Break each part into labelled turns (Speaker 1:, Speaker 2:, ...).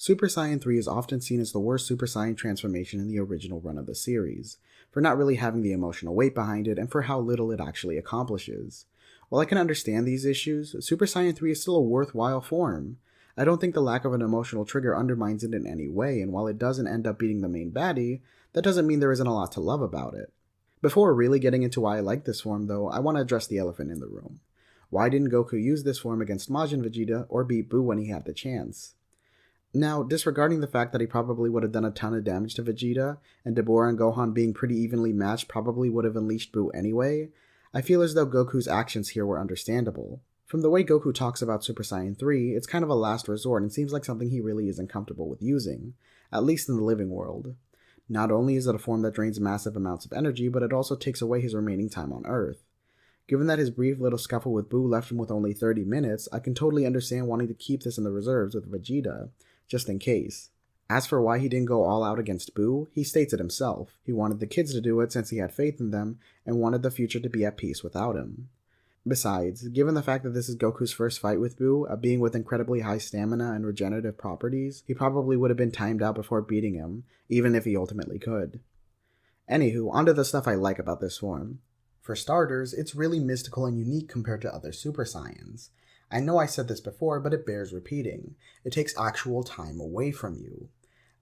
Speaker 1: Super Saiyan 3 is often seen as the worst Super Saiyan transformation in the original run of the series, for not really having the emotional weight behind it and for how little it actually accomplishes. While I can understand these issues, Super Saiyan 3 is still a worthwhile form. I don't think the lack of an emotional trigger undermines it in any way, and while it doesn't end up beating the main baddie, that doesn't mean there isn't a lot to love about it. Before really getting into why I like this form though, I want to address the elephant in the room. Why didn't Goku use this form against Majin Vegeta or beat Buu when he had the chance? Now, disregarding the fact that he probably would have done a ton of damage to Vegeta, and Deborah and Gohan being pretty evenly matched probably would have unleashed Buu anyway, I feel as though Goku's actions here were understandable. From the way Goku talks about Super Saiyan 3, it's kind of a last resort and seems like something he really isn't comfortable with using, at least in the living world. Not only is it a form that drains massive amounts of energy, but it also takes away his remaining time on Earth. Given that his brief little scuffle with Buu left him with only 30 minutes, I can totally understand wanting to keep this in the reserves with Vegeta, just in case. As for why he didn't go all out against Buu, he states it himself. He wanted the kids to do it since he had faith in them, and wanted the future to be at peace without him. Besides, given the fact that this is Goku's first fight with Buu, a being with incredibly high stamina and regenerative properties, he probably would have been timed out before beating him, even if he ultimately could. Anywho, onto the stuff I like about this form. For starters, it's really mystical and unique compared to other Super Saiyans. I know I said this before, but it bears repeating. It takes actual time away from you.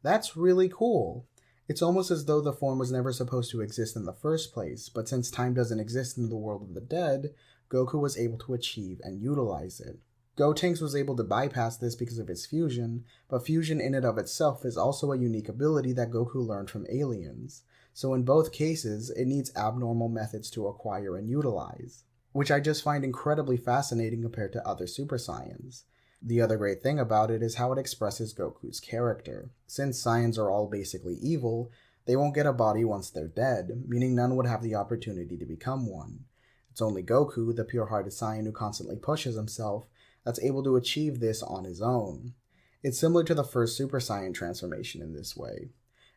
Speaker 1: That's really cool. It's almost as though the form was never supposed to exist in the first place, but since time doesn't exist in the world of the dead, Goku was able to achieve and utilize it. Gotenks was able to bypass this because of his fusion, but fusion in and of itself is also a unique ability that Goku learned from aliens. So in both cases, it needs abnormal methods to acquire and utilize, which I just find incredibly fascinating compared to other Super Saiyans. The other great thing about it is how it expresses Goku's character. Since Saiyans are all basically evil, they won't get a body once they're dead, meaning none would have the opportunity to become one. It's only Goku, the pure-hearted Saiyan who constantly pushes himself, that's able to achieve this on his own. It's similar to the first Super Saiyan transformation in this way.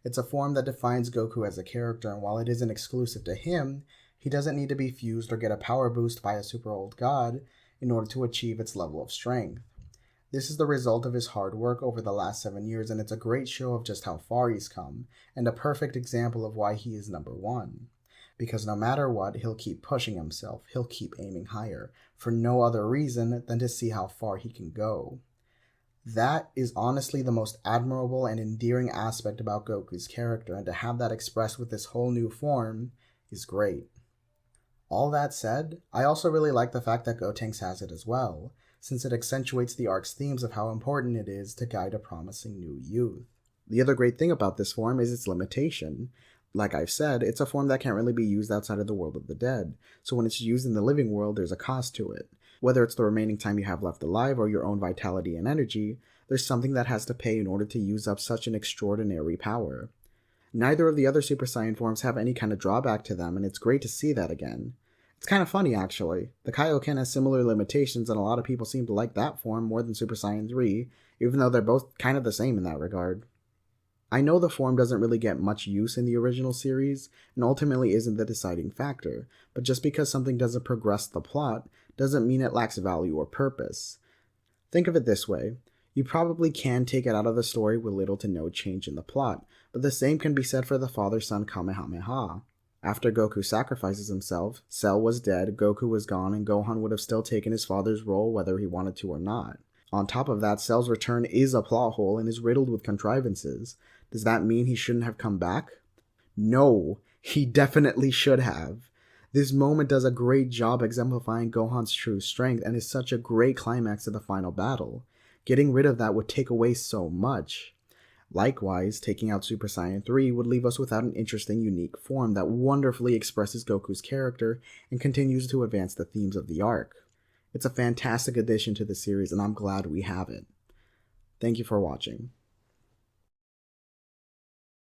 Speaker 1: It's a form that defines Goku as a character, and while it isn't exclusive to him, he doesn't need to be fused or get a power boost by a super old god in order to achieve its level of strength. This is the result of his hard work over the last 7 years, and it's a great show of just how far he's come, and a perfect example of why he is number one. Because no matter what, he'll keep pushing himself, he'll keep aiming higher, for no other reason than to see how far he can go. That is honestly the most admirable and endearing aspect about Goku's character, and to have that expressed with this whole new form is great. All that said, I also really like the fact that Gotenks has it as well, since it accentuates the arc's themes of how important it is to guide a promising new youth. The other great thing about this form is its limitation. Like I've said, it's a form that can't really be used outside of the world of the dead, so when it's used in the living world, there's a cost to it. Whether it's the remaining time you have left alive or your own vitality and energy, there's something that has to pay in order to use up such an extraordinary power. Neither of the other Super Saiyan forms have any kind of drawback to them, and it's great to see that again. It's kind of funny, actually. The Kaioken has similar limitations, and a lot of people seem to like that form more than Super Saiyan 3, even though they're both kind of the same in that regard. I know the form doesn't really get much use in the original series, and ultimately isn't the deciding factor, but just because something doesn't progress the plot doesn't mean it lacks value or purpose. Think of it this way. You probably can take it out of the story with little to no change in the plot, but the same can be said for the father-son Kamehameha. After Goku sacrifices himself, Cell was dead, Goku was gone, and Gohan would have still taken his father's role whether he wanted to or not. On top of that, Cell's return is a plot hole and is riddled with contrivances. Does that mean he shouldn't have come back? No, he definitely should have. This moment does a great job exemplifying Gohan's true strength and is such a great climax to the final battle. Getting rid of that would take away so much. Likewise, taking out Super Saiyan 3 would leave us without an interesting, unique form that wonderfully expresses Goku's character and continues to advance the themes of the arc. It's a fantastic addition to the series, and I'm glad we have it. Thank you for watching.